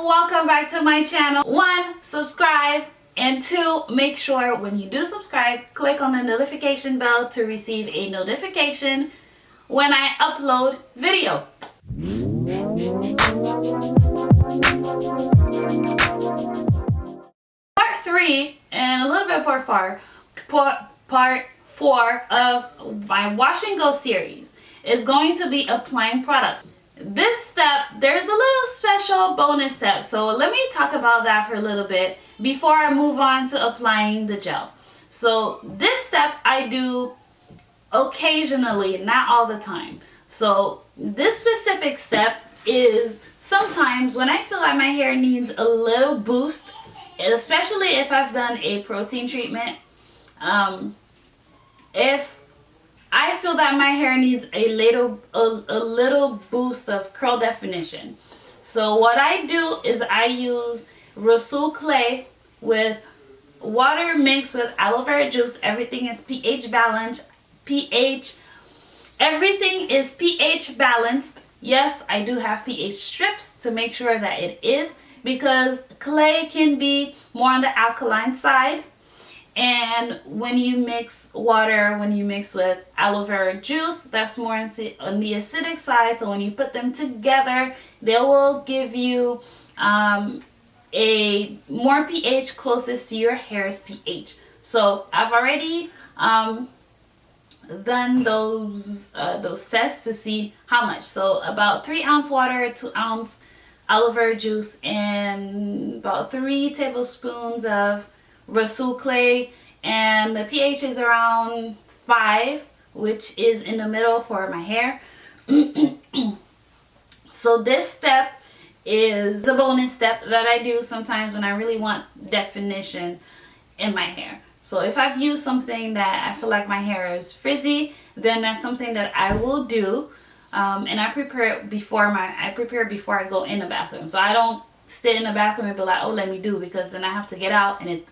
welcome back to my channel. 1, subscribe, and 2, make sure when you do subscribe, click on the notification bell to receive a notification when I upload video. Part 3 and a little bit part 4 of my wash and go series is going to be applying product. This step, there's a little special bonus step, so let me talk about that for a little bit before I move on to applying the gel. So this step I do occasionally, not all the time. So this specific step is sometimes when I feel like my hair needs a little boost, especially if I've done a protein treatment. If I feel that my hair needs a little boost of curl definition. So what I do is I use Rasul clay with water mixed with aloe vera juice. Everything is pH balanced. Everything is pH balanced. Yes, I do have pH strips to make sure that it is, because clay can be more on the alkaline side. And when you mix water, when you mix with aloe vera juice, that's more on the acidic side. So when you put them together, they will give you a more pH closest to your hair's pH. So I've already done those tests to see how much. So about 3 ounce water, 2 ounce aloe vera juice, and about 3 tablespoons of Rasul clay, and the pH is around 5, which is in the middle for my hair. So this step is a bonus step that I do sometimes when I really want definition in my hair. So if I've used something that I feel like my hair is frizzy, then that's something that I will do, and I prepare before I go in the bathroom. So I don't sit in the bathroom and be like, oh, let me do, because then I have to get out and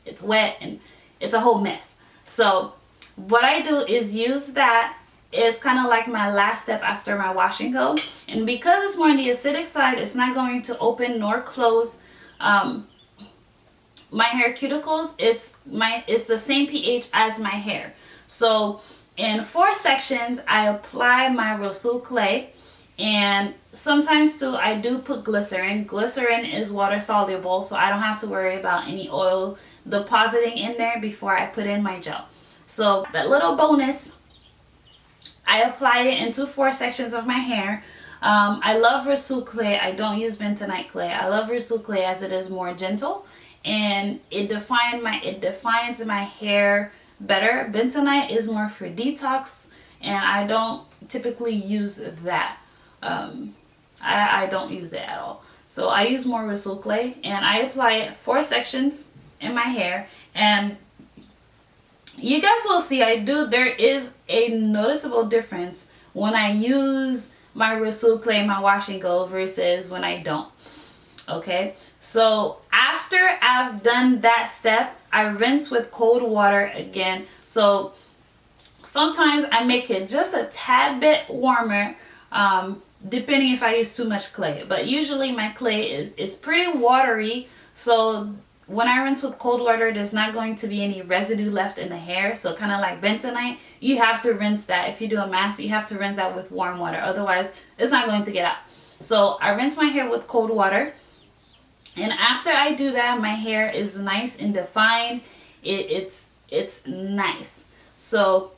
it's wet and it's a whole mess. So what I do is use that. It's kind of like my last step after my wash and go, and because it's more on the acidic side, it's not going to open nor close my hair cuticles. It's the same pH as my hair. So in 4 sections I apply my Rasul clay. And sometimes too, I do put glycerin. Glycerin is water soluble, so I don't have to worry about any oil depositing in there before I put in my gel. So that little bonus, I apply it into 4 sections of my hair. I love Rasul clay. I don't use bentonite clay. I love Rasul clay as it is more gentle, and it defines my hair better. Bentonite is more for detox, and I don't typically use that. I don't use it at all. So I use more Rasul clay, and I apply it 4 sections in my hair, and you guys will see there is a noticeable difference when I use my Rasul clay, my wash and go, versus when I don't. Okay, so after I've done that step, I rinse with cold water again. So sometimes I make it just a tad bit warmer, depending if I use too much clay, but usually my clay is pretty watery, so when I rinse with cold water, there's not going to be any residue left in the hair. So kind of like bentonite, you have to rinse that. If you do a mask, you have to rinse that with warm water, otherwise it's not going to get out. So I rinse my hair with cold water, and after I do that, my hair is nice and defined. It's nice. So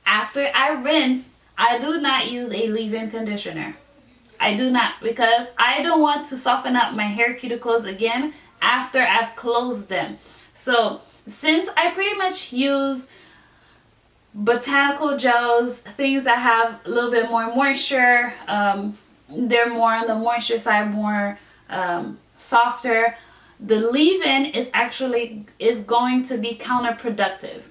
after I rinse, I do not use a leave-in conditioner. I do not, because I don't want to soften up my hair cuticles again after I've closed them. So since I pretty much use botanical gels, things that have a little bit more moisture, they're more on the moisture side, more softer, the leave-in is going to be counterproductive.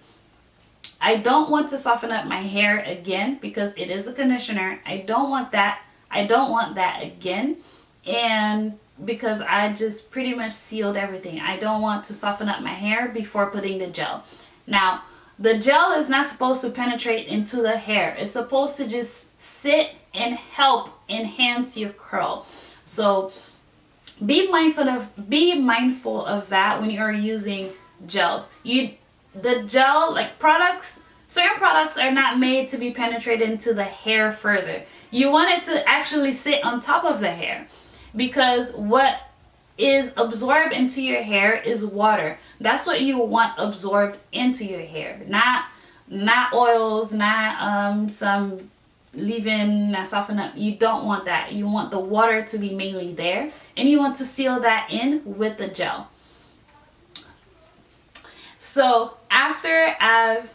I don't want to soften up my hair again because it is a conditioner. I don't want that. I don't want that again. And because I just pretty much sealed everything, I don't want to soften up my hair before putting the gel. Now, the gel is not supposed to penetrate into the hair. It's supposed to just sit and help enhance your curl. So be mindful of that when you're using gels. The gel, like products, certain products are not made to be penetrated into the hair further. You want it to actually sit on top of the hair, because what is absorbed into your hair is water. That's what you want absorbed into your hair, not oils, not some leave-in that soften up. You don't want that. You want the water to be mainly there, and you want to seal that in with the gel. So after I've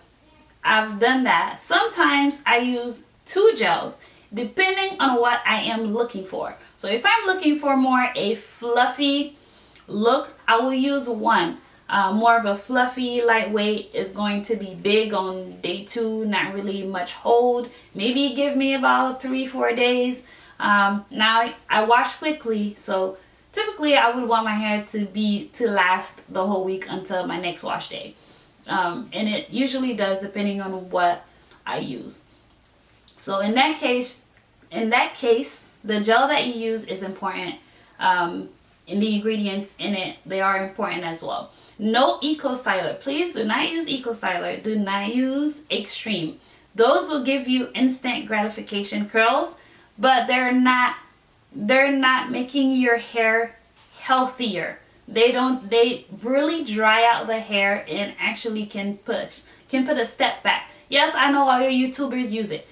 done that, sometimes I use 2 gels depending on what I am looking for. So if I'm looking for more a fluffy look, I will use 1. More of a fluffy, lightweight is going to be big on day 2, not really much hold. Maybe give me about 3-4 days. Now I wash quickly, so typically I would want my hair to last the whole week until my next wash day. And it usually does, depending on what I use. So in that case, the gel that you use is important. And the ingredients in it, they are important as well. No Eco Styler. Please do not use Eco Styler. Do not use Extreme. Those will give you instant gratification curls, but they're not making your hair healthier. They really dry out the hair and actually can put a step back. Yes, I know all your YouTubers use it.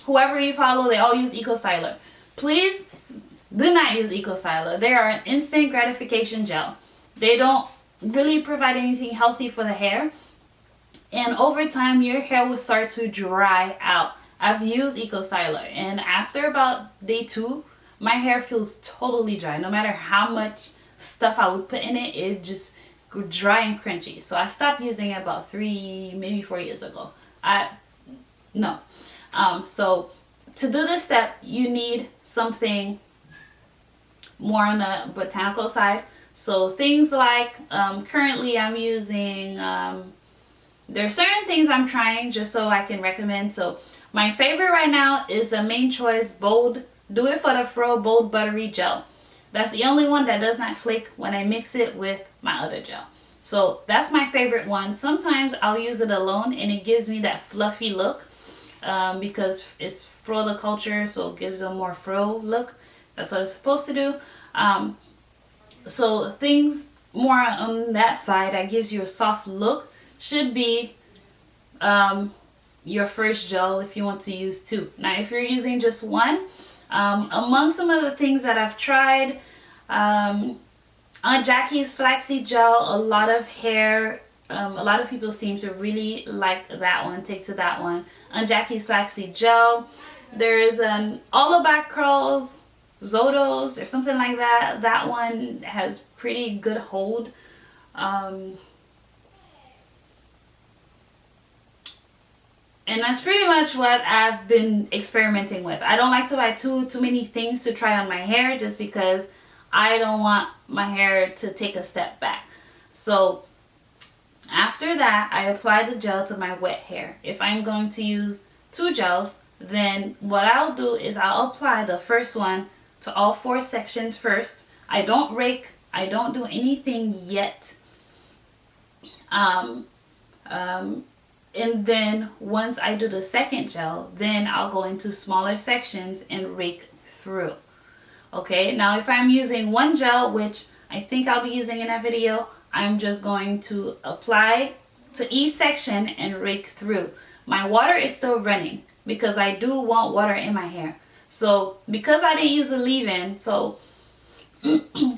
Whoever you follow, they all use Eco Styler. Please do not use Eco Styler. They are an instant gratification gel. They don't really provide anything healthy for the hair, and over time your hair will start to dry out. I've used Eco Styler, and after about day 2, my hair feels totally dry. No matter how much stuff I would put in it, it just go dry and crunchy. So I stopped using it about 3, maybe 4 years ago. So to do this step, you need something more on the botanical side. So things like, currently I'm using, there are certain things I'm trying just so I can recommend. So my favorite right now is the Main Choice Bold Do It for the Fro Bold Buttery Gel. That's the only one that does not flake when I mix it with my other gel. So that's my favorite one. Sometimes I'll use it alone and it gives me that fluffy look, because it's culture, so it gives a more fro look. That's what it's supposed to do. So things more on that side that gives you a soft look should be your first gel if you want to use 2. Now if you're using just 1, among some of the things that I've tried, on Jackie's Flaxseed Gel, a lot of people seem to really like that one, take to that one. On Jackie's Flaxseed Gel, there is an All About Curls Zotos or something like that. That one has pretty good hold. And that's pretty much what I've been experimenting with. I don't like to buy too many things to try on my hair, just because I don't want my hair to take a step back. So after that, I apply the gel to my wet hair. If I'm going to use 2 gels, then what I'll do is I'll apply the first one to all 4 sections first. I don't rake, I don't do anything yet. And then once I do the second gel, then I'll go into smaller sections and rake through. Okay, now if I'm using 1 gel, which I think I'll be using in that video, I'm just going to apply to each section and rake through. My water is still running because I do want water in my hair. So because I didn't use the leave-in, so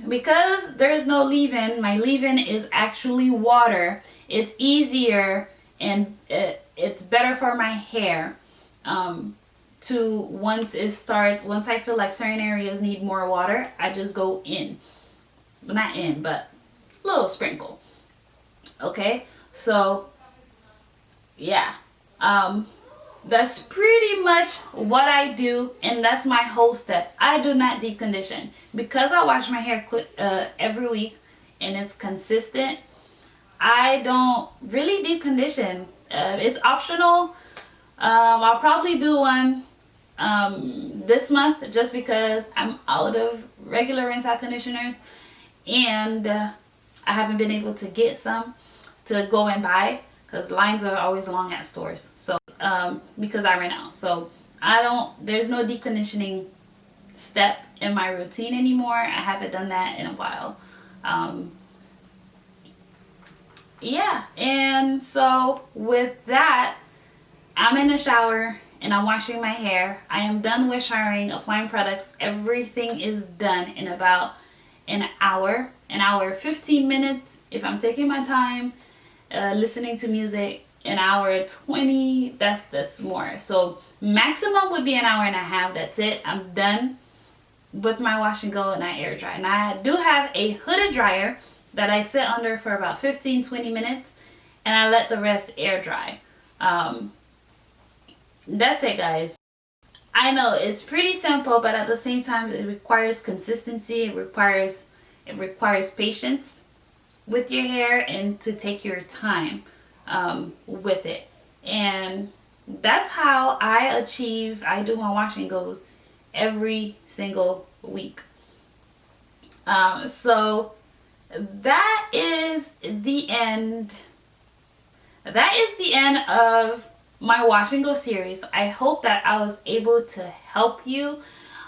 because there's no leave-in, my leave-in is actually water. It's easier and it's better for my hair to once I feel like certain areas need more water, I just go in. Not in, but a little sprinkle. Okay, so yeah, that's pretty much what I do, and that's my whole step. I do not deep condition because I wash my hair every week and it's consistent. I don't really deep condition. It's optional. I'll probably do one this month just because I'm out of regular rinse out conditioners, and I haven't been able to get some to go and buy because lines are always long at stores. So because I ran out, so there's no deep conditioning step in my routine anymore. I haven't done that in a while. Yeah, and so with that, I'm in the shower and I'm washing my hair. I am done with showering, applying products. Everything is done in about an hour 15 minutes if I'm taking my time, listening to music. An hour 20, that's more. So maximum would be an hour and a half. That's it. I'm done with my wash and go, and I air dry. And I do have a hooded dryer that I sit under for about 15-20 minutes, and I let the rest air dry. That's it, guys. I know it's pretty simple, but at the same time it requires consistency. It requires patience with your hair and to take your time with it. And that's how I do my wash and goes every single week. So that is the end. That is the end of my wash and go series. I hope that I was able to help you.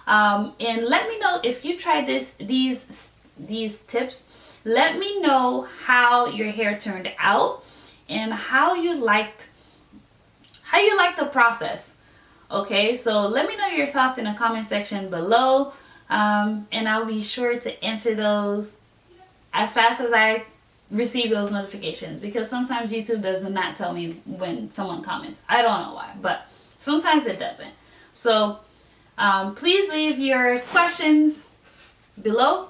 And let me know if you tried these tips. Let me know how your hair turned out and how you liked the process. Okay, so let me know your thoughts in the comment section below, and I'll be sure to answer those as fast as I receive those notifications, because sometimes YouTube does not tell me when someone comments. I don't know why, but sometimes it doesn't. So please leave your questions below.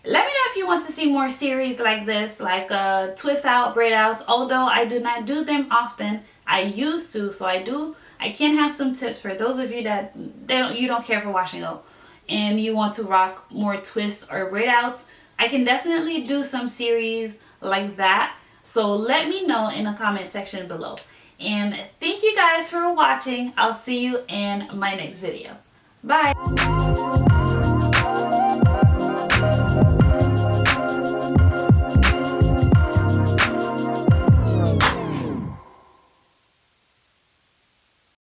Let me know if you want to see more series like this, like twist out, braid outs. Although I do not do them often, I used to. So I can have some tips for those of you that you don't care for wash and go and you want to rock more twists or braid outs. I can definitely do some series like that. So let me know in the comment section below. And thank you guys for watching. I'll see you in my next video. Bye.